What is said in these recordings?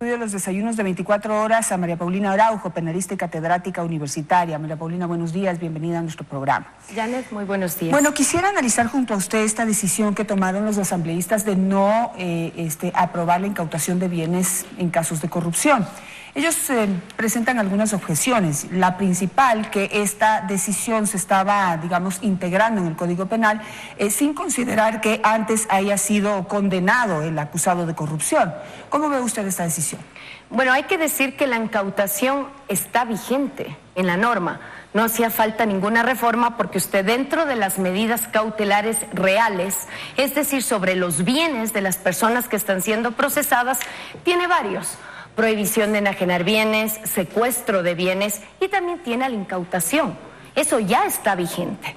De los desayunos de 24 horas a María Paulina Araujo, penalista y catedrática universitaria. María Paulina, buenos días, bienvenida a nuestro programa. Janet, muy buenos días. Bueno, quisiera analizar junto a usted esta decisión que tomaron los asambleístas de no aprobar la incautación de bienes en casos de corrupción. Ellos presentan algunas objeciones. La principal, que esta decisión se estaba, digamos, integrando en el Código Penal sin considerar que antes haya sido condenado el acusado de corrupción. ¿Cómo ve usted esta decisión? Bueno, hay que decir que la incautación está vigente en la norma. No hacía falta ninguna reforma porque usted, dentro de las medidas cautelares reales, es decir, sobre los bienes de las personas que están siendo procesadas, tiene varios. Prohibición de enajenar bienes, secuestro de bienes y también tiene la incautación. Eso ya está vigente.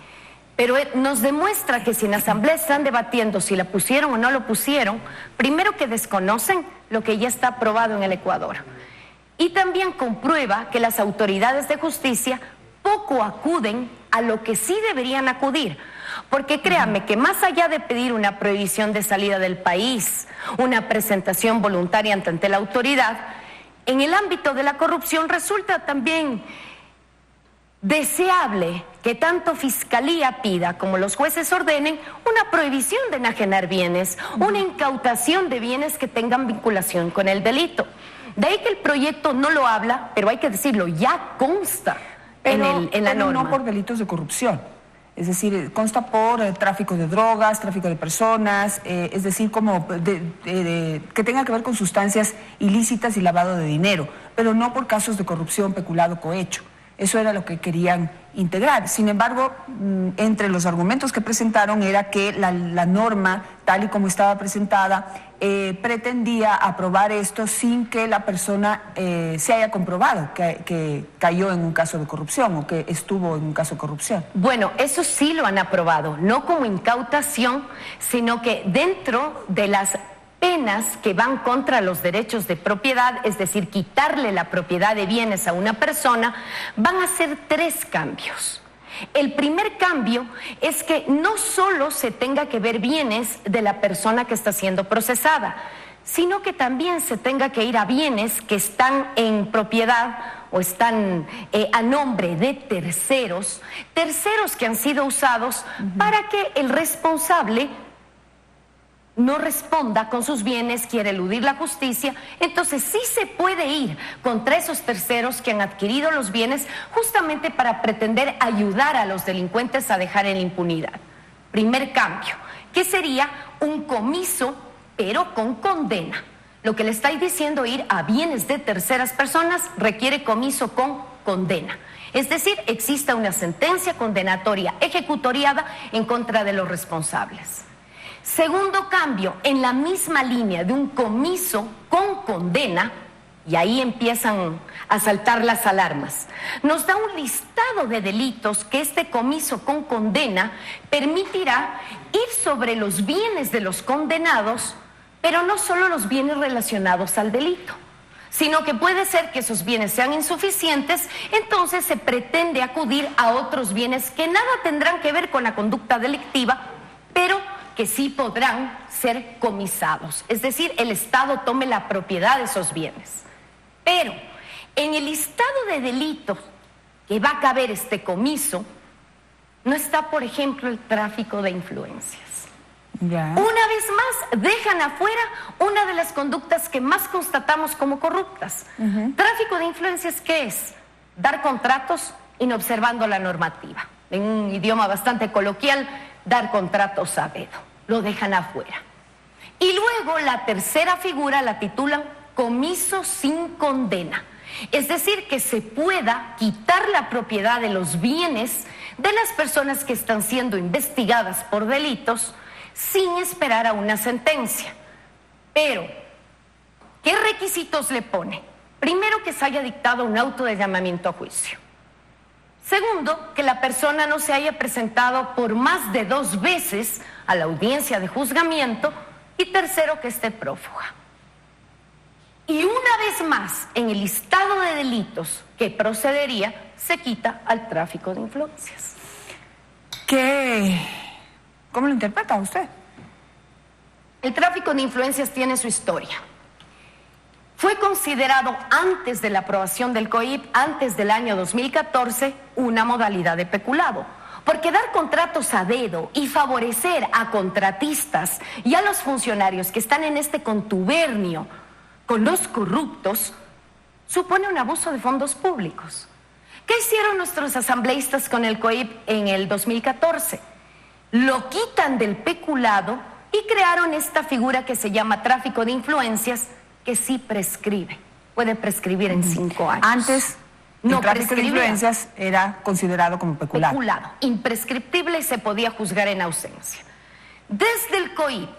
Pero nos demuestra que si en la Asamblea están debatiendo si la pusieron o no lo pusieron, primero que desconocen lo que ya está aprobado en el Ecuador. Y también comprueba que las autoridades de justicia poco acuden a lo que sí deberían acudir. Porque créame que más allá de pedir una prohibición de salida del país, una presentación voluntaria ante la autoridad, en el ámbito de la corrupción resulta también deseable que tanto Fiscalía pida como los jueces ordenen una prohibición de enajenar bienes, una incautación de bienes que tengan vinculación con el delito. De ahí que el proyecto no lo habla, pero hay que decirlo, ya consta en la norma. No por delitos de corrupción. Es decir, consta por tráfico de drogas, tráfico de personas, es decir, como que tenga que ver con sustancias ilícitas y lavado de dinero, pero no por casos de corrupción, peculado, cohecho. Eso era lo que querían integrar. Sin embargo, entre los argumentos que presentaron era que la norma, tal y como estaba presentada, pretendía aprobar esto sin que la persona se haya comprobado que cayó en un caso de corrupción o que estuvo en un caso de corrupción. Bueno, eso sí lo han aprobado, no como incautación, sino que dentro de las penas que van contra los derechos de propiedad, es decir, quitarle la propiedad de bienes a una persona, van a ser 3 cambios. El primer cambio es que no solo se tenga que ver bienes de la persona que está siendo procesada, sino que también se tenga que ir a bienes que están en propiedad o están a nombre de terceros que han sido usados para que el responsable no responda con sus bienes, quiere eludir la justicia. Entonces sí se puede ir contra esos terceros que han adquirido los bienes justamente para pretender ayudar a los delincuentes a dejar en la impunidad. Primer cambio, que sería un comiso pero con condena. Lo que le estáis diciendo, ir a bienes de terceras personas, requiere comiso con condena. Es decir, exista una sentencia condenatoria ejecutoriada en contra de los responsables. Segundo cambio, en la misma línea de un comiso con condena, y ahí empiezan a saltar las alarmas, nos da un listado de delitos que este comiso con condena permitirá ir sobre los bienes de los condenados, pero no solo los bienes relacionados al delito, sino que puede ser que esos bienes sean insuficientes, entonces se pretende acudir a otros bienes que nada tendrán que ver con la conducta delictiva, pero que sí podrán ser comisados. Es decir, el Estado tome la propiedad de esos bienes. Pero en el listado de delitos que va a caber este comiso, no está, por ejemplo, el tráfico de influencias. Ya. Una vez más, dejan afuera una de las conductas que más constatamos como corruptas. Tráfico de influencias, ¿qué es? Dar contratos inobservando la normativa. En un idioma bastante coloquial, dar contratos a dedo. Lo dejan afuera. Y luego la tercera figura la titulan comiso sin condena. Es decir, que se pueda quitar la propiedad de los bienes de las personas que están siendo investigadas por delitos sin esperar a una sentencia. Pero, ¿qué requisitos le pone? Primero, que se haya dictado un auto de llamamiento a juicio. Segundo, que la persona no se haya presentado por más de 2 veces a la audiencia de juzgamiento. Y tercero, que esté prófuga. Y una vez más, en el listado de delitos que procedería, se quita al tráfico de influencias. ¿Cómo lo interpreta usted? El tráfico de influencias tiene su historia. fue considerado antes de la aprobación del COIP, antes del año 2014, una modalidad de peculado. Porque dar contratos a dedo y favorecer a contratistas y a los funcionarios que están en este contubernio con los corruptos supone un abuso de fondos públicos. ¿Qué hicieron nuestros asambleístas con el COIP en el 2014? Lo quitan del peculado y crearon esta figura que se llama tráfico de influencias, que sí prescribe, puede prescribir en 5 años. Antes, el tráfico de influencias era considerado como peculado. Peculado, imprescriptible y se podía juzgar en ausencia. Desde el COIP,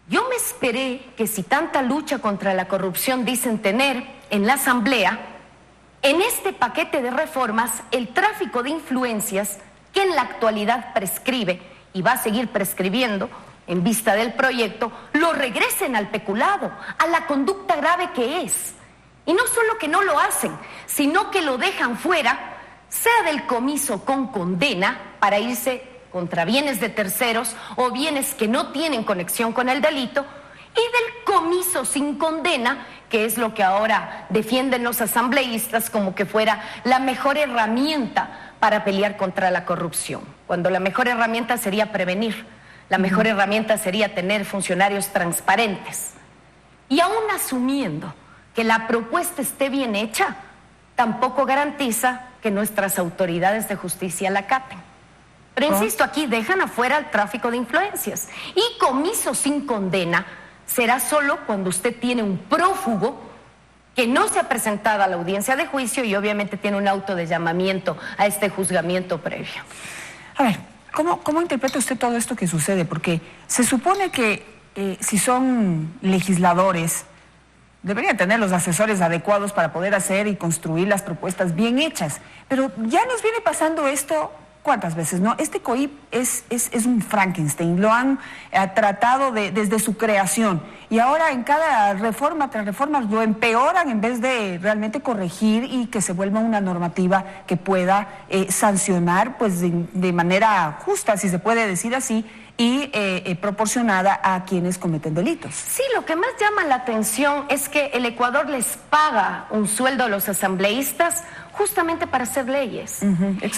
yo me esperé que si tanta lucha contra la corrupción dicen tener en la Asamblea, en este paquete de reformas, el tráfico de influencias, que en la actualidad prescribe y va a seguir prescribiendo, en vista del proyecto, lo regresen al peculado, a la conducta grave que es. Y no solo que no lo hacen, sino que lo dejan fuera, sea del comiso con condena para irse contra bienes de terceros o bienes que no tienen conexión con el delito, y del comiso sin condena, que es lo que ahora defienden los asambleístas como que fuera la mejor herramienta para pelear contra la corrupción, cuando la mejor herramienta sería prevenir. La mejor herramienta sería tener funcionarios transparentes. Y aún asumiendo que la propuesta esté bien hecha, tampoco garantiza que nuestras autoridades de justicia la acaten. Pero insisto, aquí dejan afuera el tráfico de influencias. Y comiso sin condena será solo cuando usted tiene un prófugo que no se ha presentado a la audiencia de juicio y obviamente tiene un auto de llamamiento a este juzgamiento previo. A ver, ¿cómo interpreta usted todo esto que sucede? Porque se supone que si son legisladores, deberían tener los asesores adecuados para poder hacer y construir las propuestas bien hechas. Pero ya nos viene pasando esto, ¿cuántas veces, no? Este COIP es un Frankenstein, lo han tratado desde su creación. Y ahora en cada reforma tras reforma lo empeoran en vez de realmente corregir y que se vuelva una normativa que pueda sancionar pues de manera justa, si se puede decir así, y proporcionada a quienes cometen delitos. Sí, lo que más llama la atención es que el Ecuador les paga un sueldo a los asambleístas justamente para hacer leyes.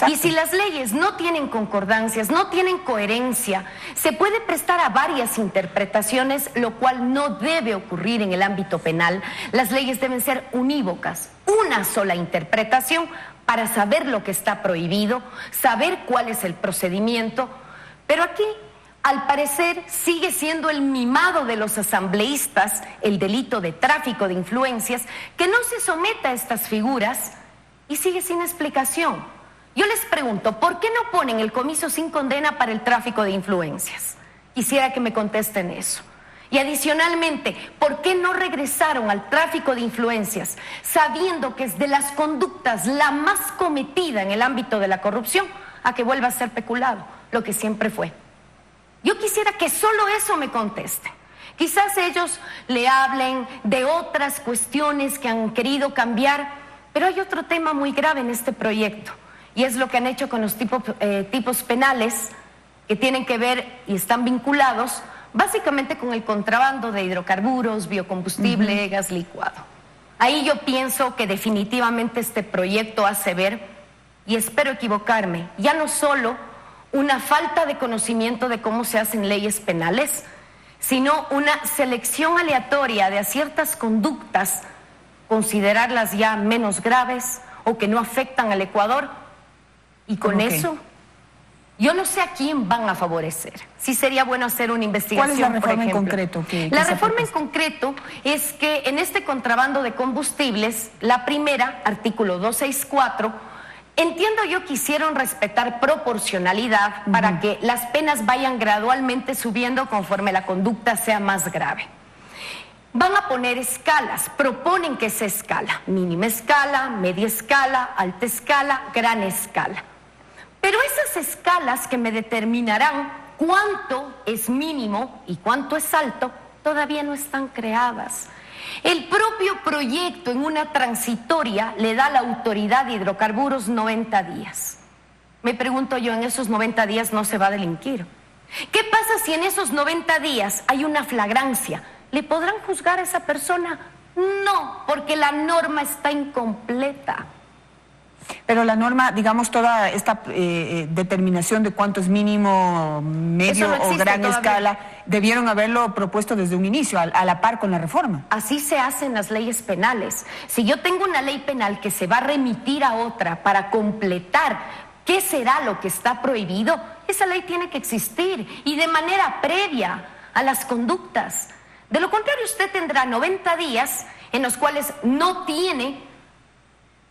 Y si las leyes no tienen concordancias, no tienen coherencia, se puede prestar a varias interpretaciones, lo cual no debe ocurrir en el ámbito penal. Las leyes deben ser unívocas, una sola interpretación para saber lo que está prohibido, saber cuál es el procedimiento. Pero aquí, al parecer, sigue siendo el mimado de los asambleístas el delito de tráfico de influencias, que no se someta a estas figuras y sigue sin explicación. Yo les pregunto, ¿por qué no ponen el comiso sin condena para el tráfico de influencias? Quisiera que me contesten eso. Y adicionalmente, ¿por qué no regresaron al tráfico de influencias, sabiendo que es de las conductas la más cometida en el ámbito de la corrupción, a que vuelva a ser peculado, lo que siempre fue? Yo quisiera que solo eso me contesten. Quizás ellos le hablen de otras cuestiones que han querido cambiar, pero hay otro tema muy grave en este proyecto, y es lo que han hecho con los tipos penales que tienen que ver y están vinculados básicamente con el contrabando de hidrocarburos, biocombustible, gas licuado. Ahí yo pienso que definitivamente este proyecto hace ver, y espero equivocarme, ya no solo una falta de conocimiento de cómo se hacen leyes penales, sino una selección aleatoria de ciertas conductas, considerarlas ya menos graves o que no afectan al Ecuador, y con eso yo no sé a quién van a favorecer. Sí sería bueno hacer una investigación. ¿Cuál es la reforma en concreto? La reforma en concreto es que en este contrabando de combustibles, la primera, artículo 264, entiendo yo que quisieron respetar proporcionalidad para que las penas vayan gradualmente subiendo conforme la conducta sea más grave. Van a poner escalas, proponen que se escala, mínima escala, media escala, alta escala, gran escala. Pero esas escalas que me determinarán cuánto es mínimo y cuánto es alto, todavía no están creadas. El propio proyecto en una transitoria le da a la autoridad de hidrocarburos 90 días. Me pregunto yo, en esos 90 días no se va a delinquir. ¿Qué pasa si en esos 90 días hay una flagrancia? ¿Le podrán juzgar a esa persona? No, porque la norma está incompleta. Pero la norma, digamos, toda esta determinación de cuánto es mínimo, medio o gran escala, debieron haberlo propuesto desde un inicio, a la par con la reforma. Así se hacen las leyes penales. Si yo tengo una ley penal que se va a remitir a otra para completar qué será lo que está prohibido, esa ley tiene que existir y de manera previa a las conductas. De lo contrario, usted tendrá 90 días en los cuales no tiene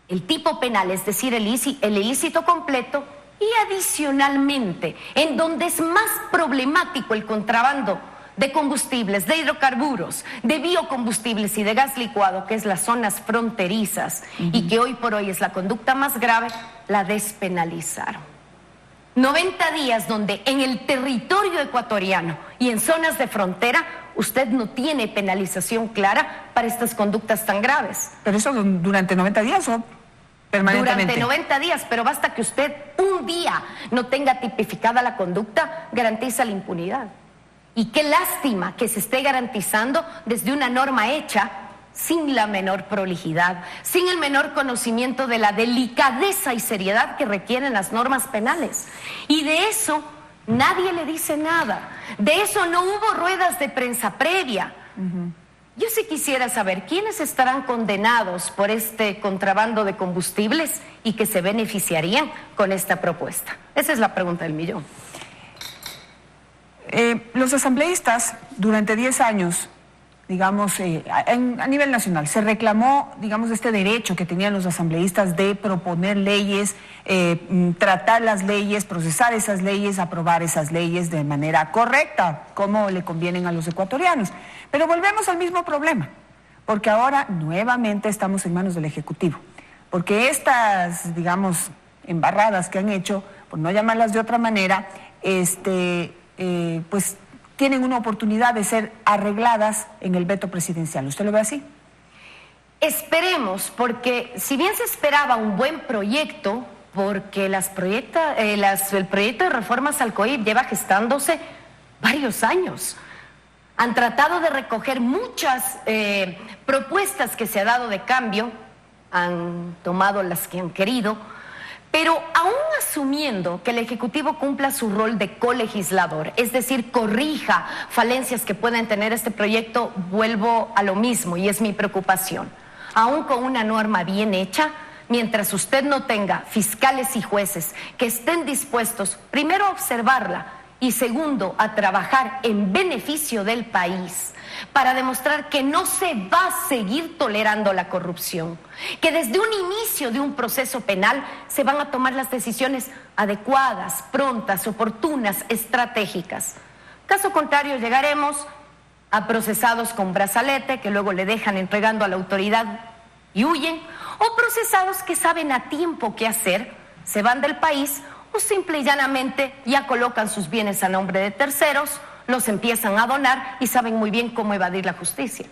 el tipo penal, es decir, el ilícito completo, y adicionalmente, en donde es más problemático el contrabando de combustibles, de hidrocarburos, de biocombustibles y de gas licuado, que es las zonas fronterizas, y que hoy por hoy es la conducta más grave, la despenalizaron. 90 días donde en el territorio ecuatoriano y en zonas de frontera usted no tiene penalización clara para estas conductas tan graves. ¿Pero eso durante 90 días o permanentemente? Durante 90 días, pero basta que usted un día no tenga tipificada la conducta, garantiza la impunidad. Y qué lástima que se esté garantizando desde una norma hecha sin la menor prolijidad, sin el menor conocimiento de la delicadeza y seriedad que requieren las normas penales. Y de eso nadie le dice nada. De eso no hubo ruedas de prensa previa. Yo sí quisiera saber quiénes estarán condenados por este contrabando de combustibles y que se beneficiarían con esta propuesta. Esa es la pregunta del millón. Los asambleístas, durante 10 años, digamos, a nivel nacional, se reclamó, digamos, este derecho que tenían los asambleístas de proponer leyes, tratar las leyes, procesar esas leyes, aprobar esas leyes de manera correcta, como le convienen a los ecuatorianos. Pero volvemos al mismo problema, porque ahora nuevamente estamos en manos del Ejecutivo, porque estas, digamos, embarradas que han hecho, por no llamarlas de otra manera, pues tienen una oportunidad de ser arregladas en el veto presidencial. ¿Usted lo ve así? Esperemos, porque si bien se esperaba un buen proyecto, porque el proyecto de reformas al COIP lleva gestándose varios años. Han tratado de recoger muchas propuestas que se ha dado de cambio, han tomado las que han querido, pero aún asumiendo que el Ejecutivo cumpla su rol de colegislador, es decir, corrija falencias que puedan tener este proyecto, vuelvo a lo mismo y es mi preocupación. Aún con una norma bien hecha, mientras usted no tenga fiscales y jueces que estén dispuestos, primero a observarla y segundo, a trabajar en beneficio del país para demostrar que no se va a seguir tolerando la corrupción, que desde un inicio de un proceso penal se van a tomar las decisiones adecuadas, prontas, oportunas, estratégicas. Caso contrario, llegaremos a procesados con brazalete que luego le dejan entregando a la autoridad y huyen, o procesados que saben a tiempo qué hacer, se van del país o simple y llanamente ya colocan sus bienes a nombre de terceros, los empiezan a donar y saben muy bien cómo evadir la justicia.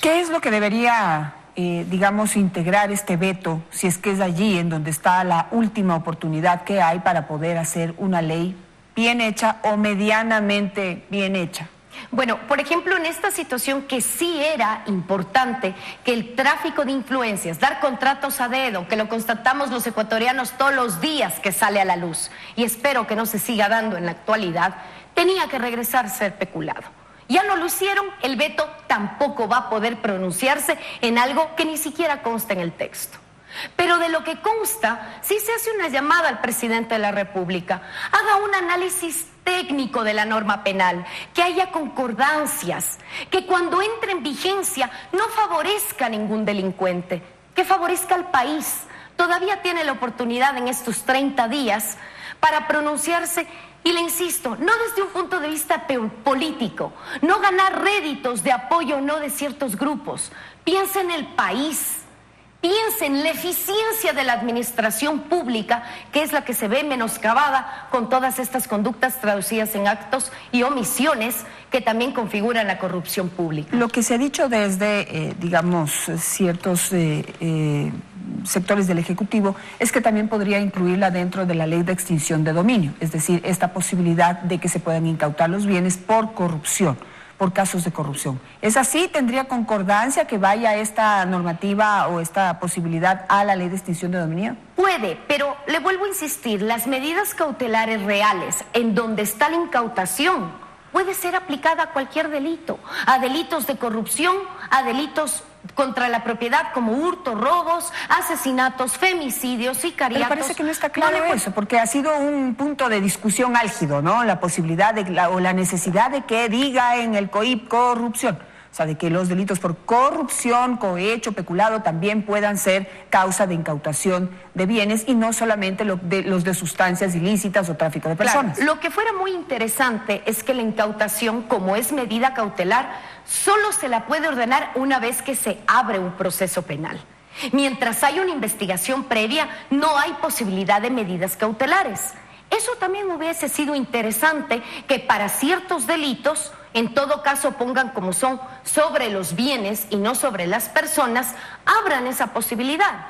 ¿Qué es lo que debería, digamos, integrar este veto, si es que es allí en donde está la última oportunidad que hay para poder hacer una ley bien hecha o medianamente bien hecha? Bueno, por ejemplo, en esta situación que sí era importante que el tráfico de influencias, dar contratos a dedo, que lo constatamos los ecuatorianos todos los días que sale a la luz, y espero que no se siga dando en la actualidad, tenía que regresar a ser peculado. Ya no lo hicieron, el veto tampoco va a poder pronunciarse en algo que ni siquiera consta en el texto. Pero de lo que consta, sí se hace una llamada al presidente de la República, haga un análisis técnico de la norma penal, que haya concordancias, que cuando entre en vigencia no favorezca a ningún delincuente, que favorezca al país. Todavía tiene la oportunidad en estos 30 días para pronunciarse. Y le insisto, no desde un punto de vista político, no ganar réditos de apoyo o no de ciertos grupos. Piensa en el país, piensa en la eficiencia de la administración pública, que es la que se ve menoscabada con todas estas conductas traducidas en actos y omisiones que también configuran la corrupción pública. Lo que se ha dicho desde, digamos, ciertos sectores del Ejecutivo es que también podría incluirla dentro de la ley de extinción de dominio, es decir, esta posibilidad de que se puedan incautar los bienes por corrupción, por casos de corrupción. ¿Es así? ¿Tendría concordancia que vaya esta normativa o esta posibilidad a la ley de extinción de dominio? Puede, pero le vuelvo a insistir, las medidas cautelares reales en donde está la incautación puede ser aplicada a cualquier delito, a delitos de corrupción, a delitos contra la propiedad como hurto, robos, asesinatos, femicidios, sicariatos. Pero parece que no está claro eso, porque ha sido un punto de discusión álgido, ¿no? La posibilidad o la necesidad de que diga en el COIP corrupción. O sea, de que los delitos por corrupción, cohecho, peculado también puedan ser causa de incautación de bienes y no solamente los de sustancias ilícitas o tráfico de personas. Claro, lo que fuera muy interesante es que la incautación, como es medida cautelar, solo se la puede ordenar una vez que se abre un proceso penal. Mientras hay una investigación previa, no hay posibilidad de medidas cautelares. Eso también hubiese sido interesante que para ciertos delitos, en todo caso pongan como son sobre los bienes y no sobre las personas, abran esa posibilidad.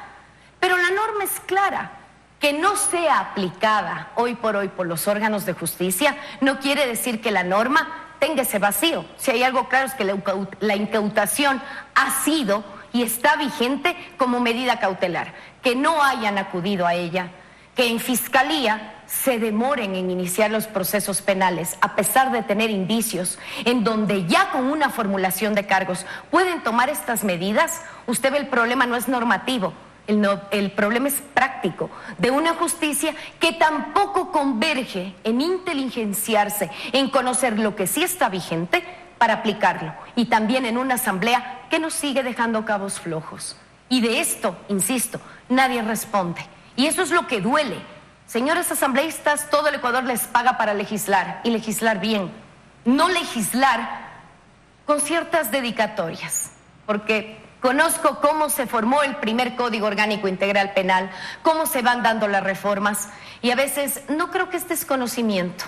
Pero la norma es clara. Que no sea aplicada hoy por los órganos de justicia no quiere decir que la norma tenga ese vacío. Si hay algo claro es que la incautación ha sido y está vigente como medida cautelar. Que no hayan acudido a ella, que en fiscalía se demoren en iniciar los procesos penales, a pesar de tener indicios en donde ya con una formulación de cargos pueden tomar estas medidas. Usted ve, el problema no es normativo, el problema es práctico, de una justicia que tampoco converge en inteligenciarse, en conocer lo que sí está vigente para aplicarlo, y también en una asamblea que nos sigue dejando cabos flojos. Y de esto, insisto, nadie responde. Y eso es lo que duele. Señores asambleístas, todo el Ecuador les paga para legislar, y legislar bien. No legislar con ciertas dedicatorias, porque conozco cómo se formó el primer Código Orgánico Integral Penal, cómo se van dando las reformas, y a veces no creo que es desconocimiento,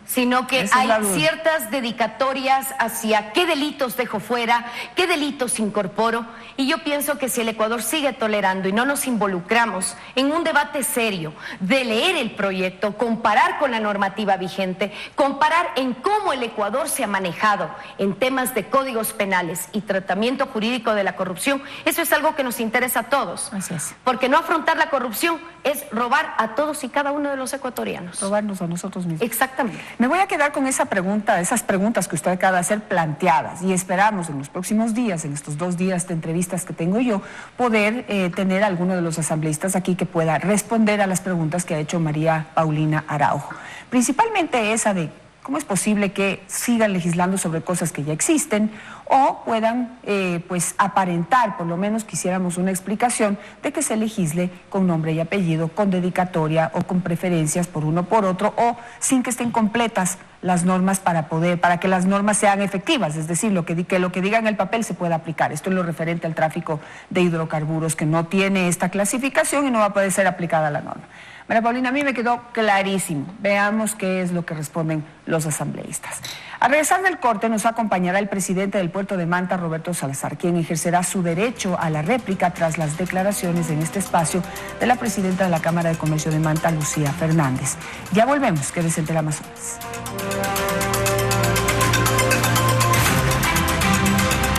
sino que hay ciertas dedicatorias hacia qué delitos dejo fuera, qué delitos incorporo, y yo pienso que si el Ecuador sigue tolerando y no nos involucramos en un debate serio de leer el proyecto, comparar con la normativa vigente, comparar en cómo el Ecuador se ha manejado en temas de códigos penales y tratamiento jurídico de la corrupción, eso es algo que nos interesa a todos. Así es. Porque no afrontar la corrupción es robar a todos y cada uno de los ecuatorianos. Robarnos a nosotros mismos. Exactamente. Me voy a quedar con esa pregunta, esas preguntas que usted acaba de hacer planteadas, y esperamos en los próximos días, en estos 2 días de entrevistas que tengo yo, poder tener a alguno de los asambleístas aquí que pueda responder a las preguntas que ha hecho María Paulina Araujo. Principalmente esa de cómo es posible que sigan legislando sobre cosas que ya existen o puedan pues aparentar, por lo menos quisiéramos una explicación de que se legisle con nombre y apellido, con dedicatoria o con preferencias por uno por otro, o sin que estén completas las normas para que las normas sean efectivas, es decir, que lo que diga en el papel se pueda aplicar. Esto es lo referente al tráfico de hidrocarburos, que no tiene esta clasificación y no va a poder ser aplicada a la norma. María Paulina, a mí me quedó clarísimo. Veamos qué es lo que responden los asambleístas. Al regresar del corte nos acompañará el presidente del Puerto de Manta, Roberto Salazar, quien ejercerá su derecho a la réplica tras las declaraciones en este espacio de la presidenta de la Cámara de Comercio de Manta, Lucía Fernández. Ya volvemos, quédese en Teleamazonas.